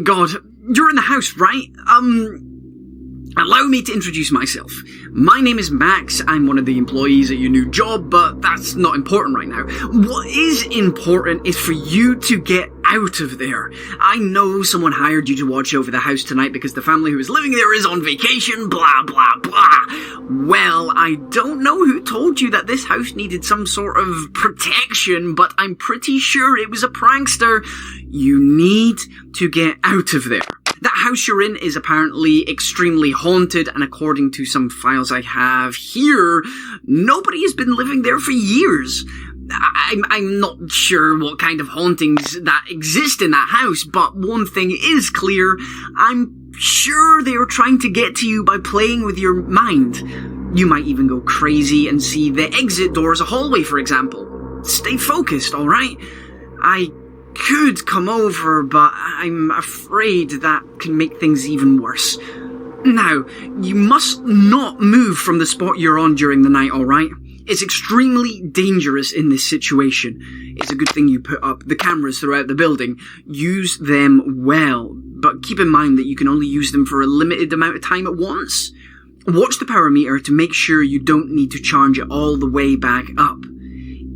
God, you're in the house, right? Allow me to introduce myself. My name is Max. I'm one of the employees at your new job, but that's not important right now. What is important is for you to get out of there. I know someone hired you to watch over the house tonight because the family who is living there is on vacation, blah, blah, blah. Well, I don't know who told you that this house needed some sort of protection, but I'm pretty sure it was a prankster. You need to get out of there. That house you're in is apparently extremely haunted, and according to some files I have here, nobody has been living there for years. I'm not sure what kind of hauntings that exist in that house, but one thing is clear. I'm sure they are trying to get to you by playing with your mind. You might even go crazy and see the exit door as a hallway, for example. Stay focused, alright? I could come over, but I'm afraid that can make things even worse. Now, you must not move from the spot you're on during the night, alright? It's extremely dangerous in this situation. It's a good thing you put up the cameras throughout the building. Use them well, but keep in mind that you can only use them for a limited amount of time at once. Watch the power meter to make sure you don't need to charge it all the way back up.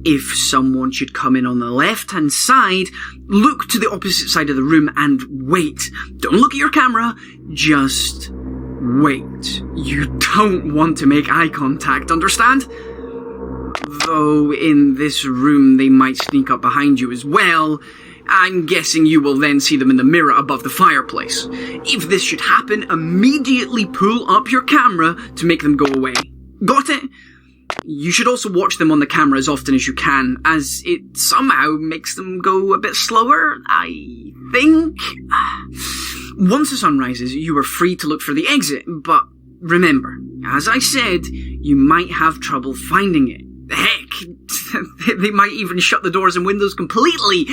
If someone should come in on the left-hand side, look to the opposite side of the room and wait. Don't look at your camera, just wait. You don't want to make eye contact, understand? Though in this room they might sneak up behind you as well. I'm guessing you will then see them in the mirror above the fireplace. If this should happen, immediately pull up your camera to make them go away. Got it? You should also watch them on the camera as often as you can, as it somehow makes them go a bit slower, I think. Once the sun rises, you are free to look for the exit, but remember, as I said, you might have trouble finding it. Heck, they might even shut the doors and windows completely.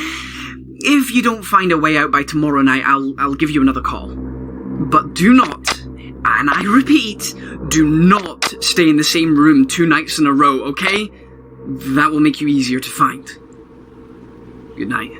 If you don't find a way out by tomorrow night, I'll give you another call. But do not, and I repeat, do not stay in the same room 2 nights in a row, okay? That will make you easier to find. Good night.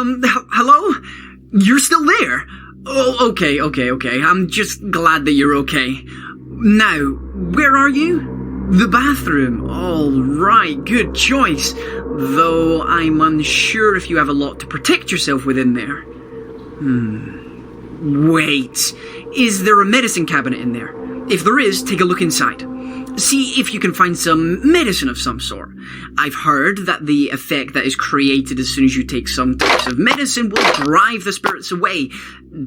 Hello? You're still there? Oh, okay. I'm just glad that you're okay. Now, where are you? The bathroom. All right, good choice. Though I'm unsure if you have a lot to protect yourself with in there. Wait, is there a medicine cabinet in there? If there is, take a look inside. See if you can find some medicine of some sort. I've heard that the effect that is created as soon as you take some types of medicine will drive the spirits away.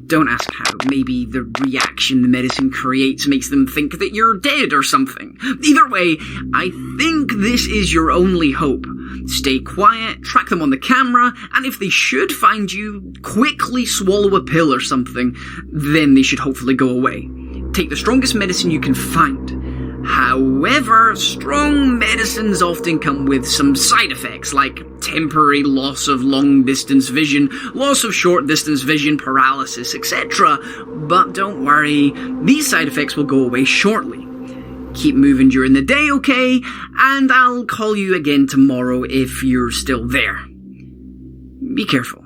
Don't ask how. Maybe the reaction the medicine creates makes them think that you're dead or something. Either way, I think this is your only hope. Stay quiet, track them on the camera, and if they should find you, quickly swallow a pill or something. Then they should hopefully go away. Take the strongest medicine you can find. However, strong medicines often come with some side effects, like temporary loss of long-distance vision, loss of short-distance vision, paralysis, etc. But don't worry, these side effects will go away shortly. Keep moving during the day, okay? And I'll call you again tomorrow if you're still there. Be careful.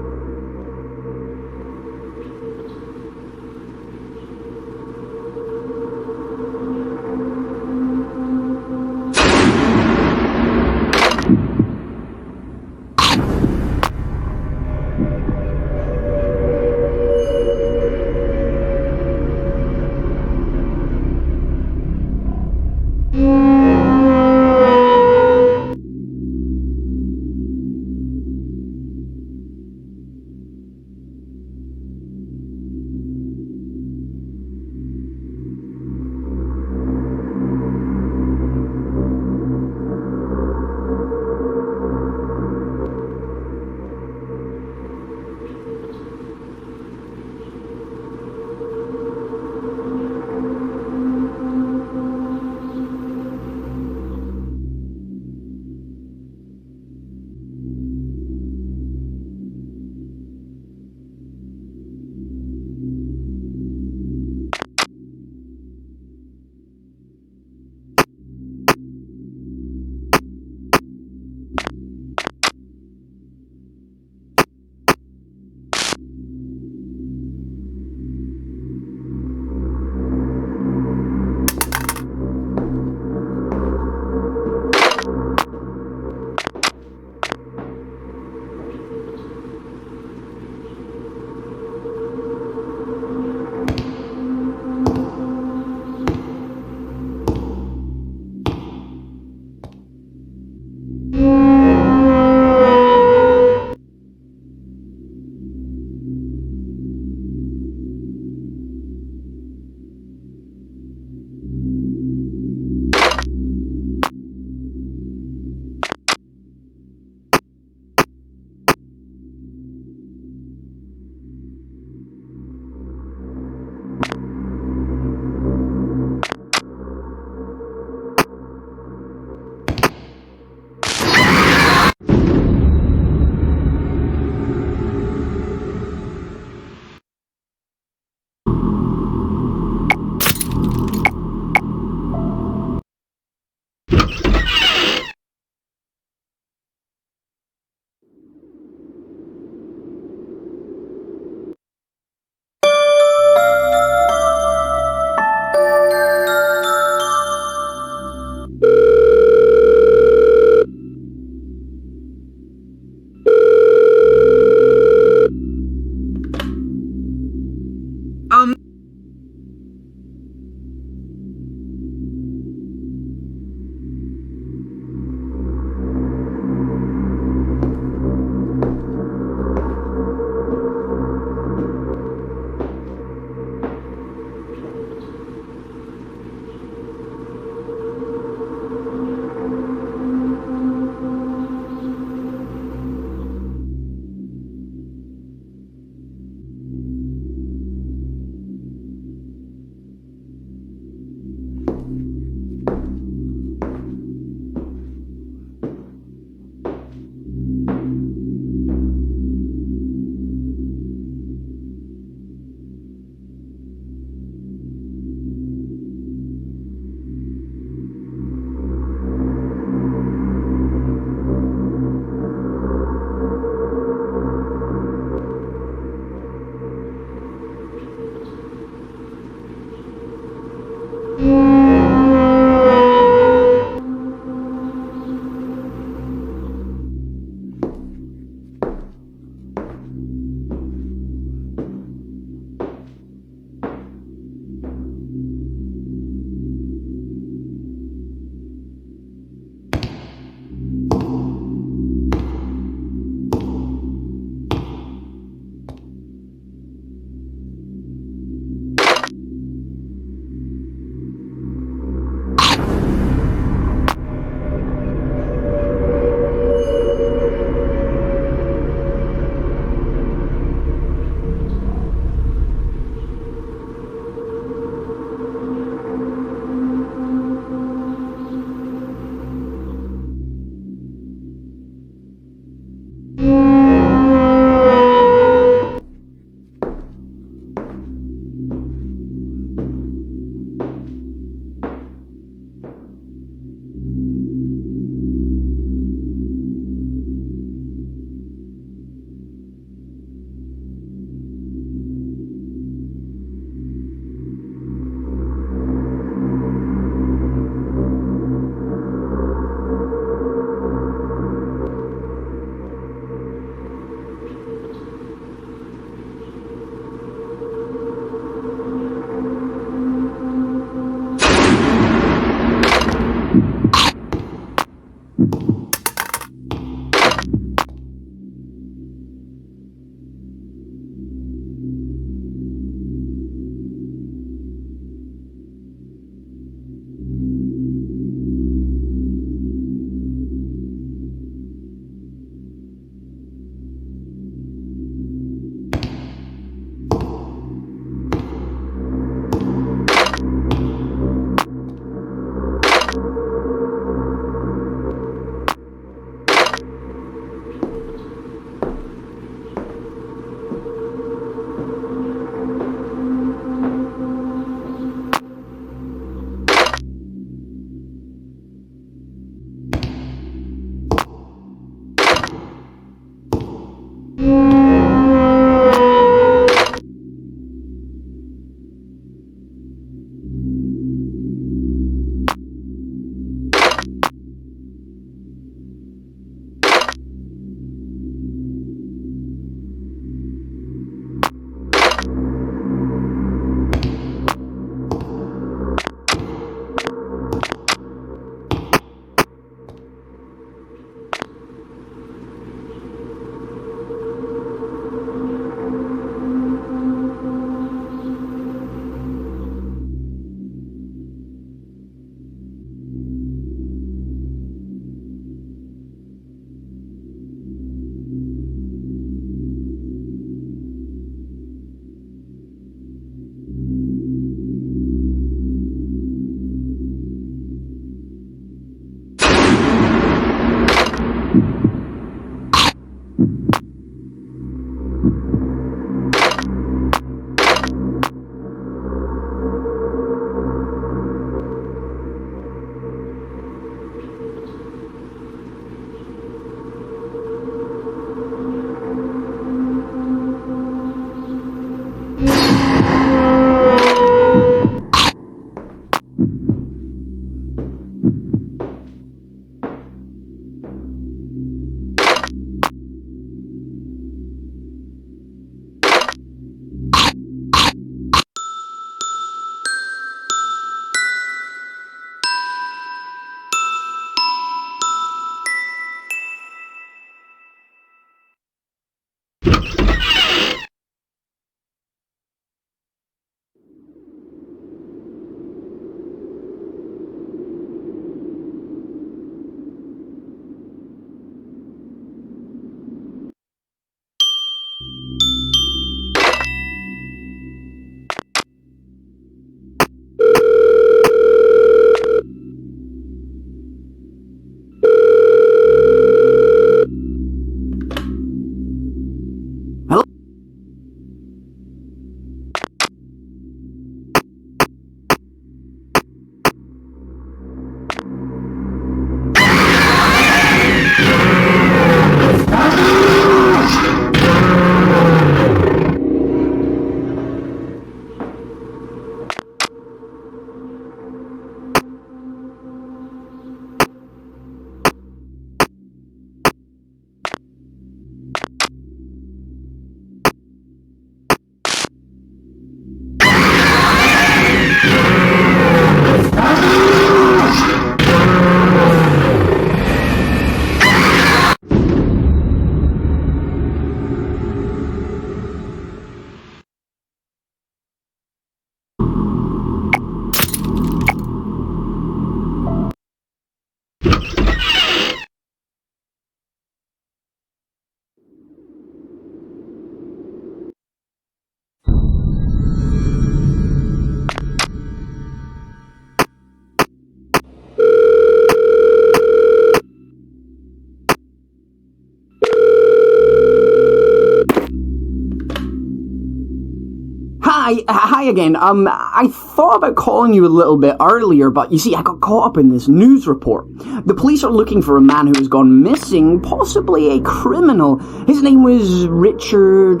Hi again. I thought about calling you a little bit earlier, but you see, I got caught up in this news report. The police are looking for a man who has gone missing, possibly a criminal. His name was Richard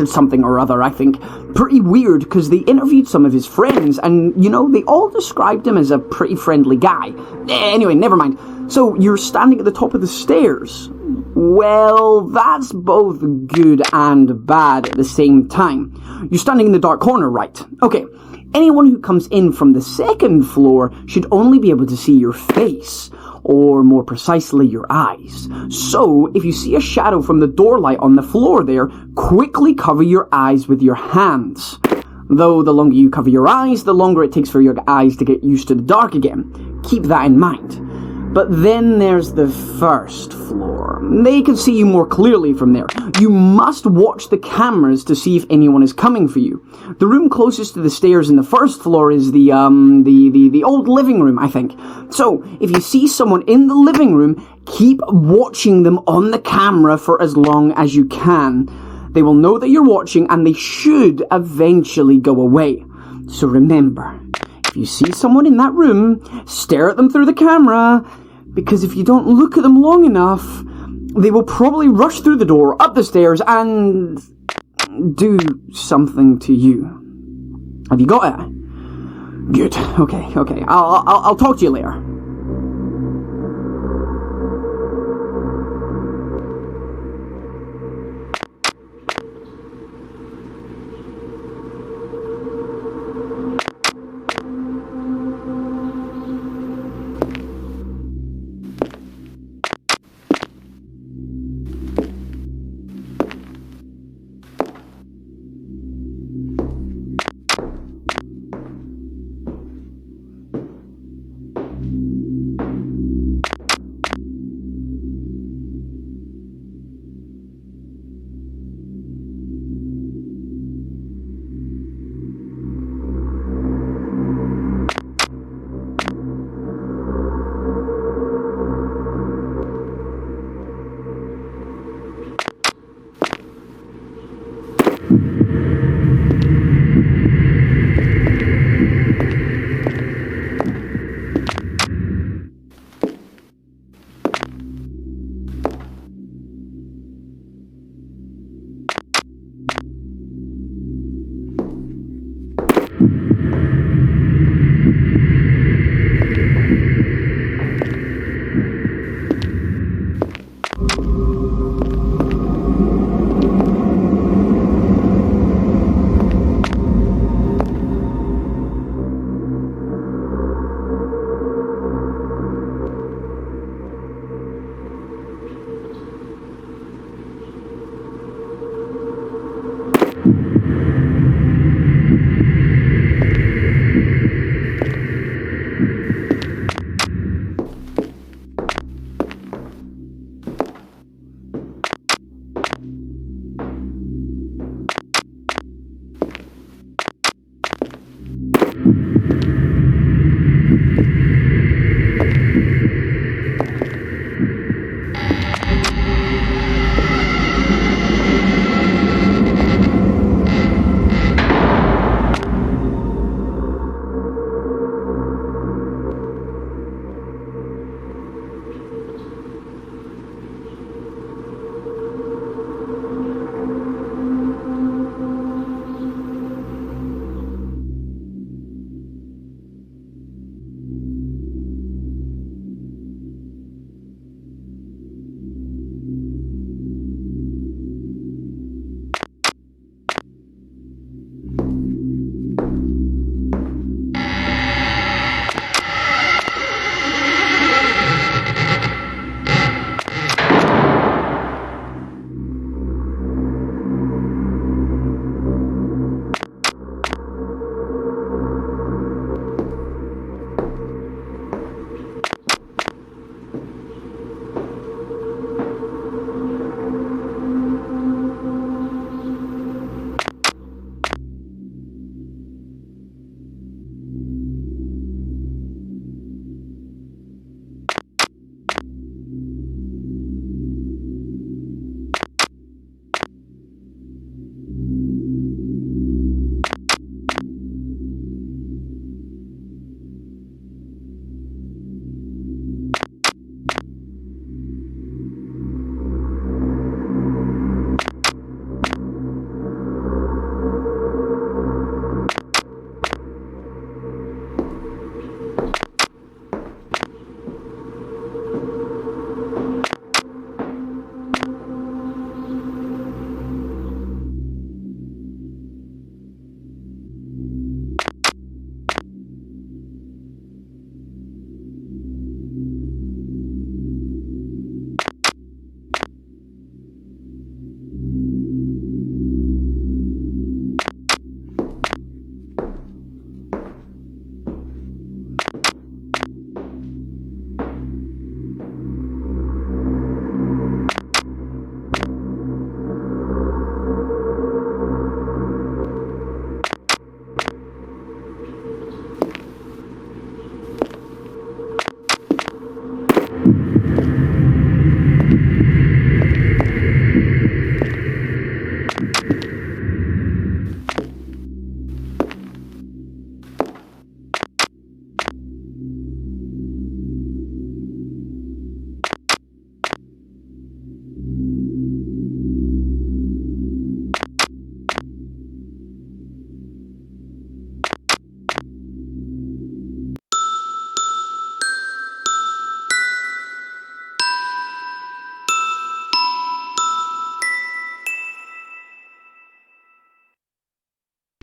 something or other, I think. Pretty weird, because they interviewed some of his friends, and, they all described him as a pretty friendly guy. Anyway, never mind. So, you're standing at the top of the stairs. Well, that's both good and bad at the same time. You're standing in the dark corner, right? Okay. Anyone who comes in from the second floor should only be able to see your face, or more precisely, your eyes. So, if you see a shadow from the door light on the floor there, quickly cover your eyes with your hands. Though the longer you cover your eyes, the longer it takes for your eyes to get used to the dark again. Keep that in mind. But then there's the first floor. They can see you more clearly from there. You must watch the cameras to see if anyone is coming for you. The room closest to the stairs in the first floor is the old living room, I think. So, if you see someone in the living room, keep watching them on the camera for as long as you can. They will know that you're watching, and they should eventually go away. So remember, if you see someone in that room, stare at them through the camera, because if you don't look at them long enough, they will probably rush through the door, up the stairs, and do something to you. Have you got it? Good. Okay. I'll talk to you later.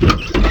you.